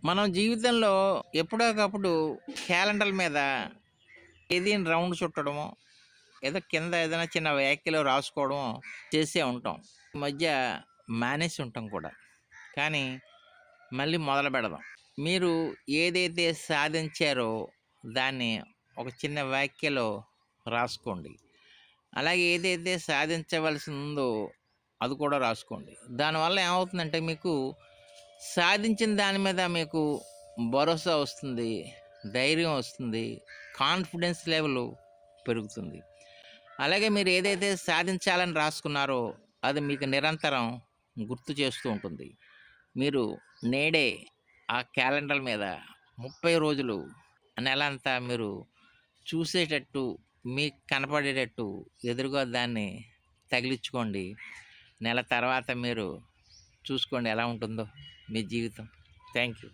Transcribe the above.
మనం జీవితంలో ఎప్పుడోకప్పుడు క్యాలెండర్ మీద తేదీని రౌండ్ చుట్టడమో, ఏదో కింద ఏదైనా చిన్న వ్యాఖ్యలు రాసుకోవడమో చేసే ఉంటాం. ఈ మధ్య మానేసి ఉంటాం కూడా. కానీ మళ్ళీ మొదలుపెడదాం. మీరు ఏదైతే సాధించారో దాన్ని ఒక చిన్న వ్యాఖ్యలో రాసుకోండి. అలాగే ఏదైతే సాధించవలసి ఉందో అది కూడా రాసుకోండి. దానివల్ల ఏమవుతుందంటే మీకు సాధించిన దాని మీద మీకు భరోసా వస్తుంది, ధైర్యం వస్తుంది, కాన్ఫిడెన్స్ లెవెల్ పెరుగుతుంది. అలాగే మీరు ఏదైతే సాధించాలని రాసుకున్నారో అది మీకు నిరంతరం గుర్తు చేస్తూ ఉంటుంది. మీరు నేడే ఆ క్యాలెండర్ మీద 30 రోజులు నెలంతా మీరు చూసేటట్టు, మీకు కనపడేటట్టు ఎదురుగా దాన్ని తగిలించుకోండి. నెల తర్వాత మీరు చూసుకోండి ఎలా ఉంటుందో మీ జీవితం. Thank you.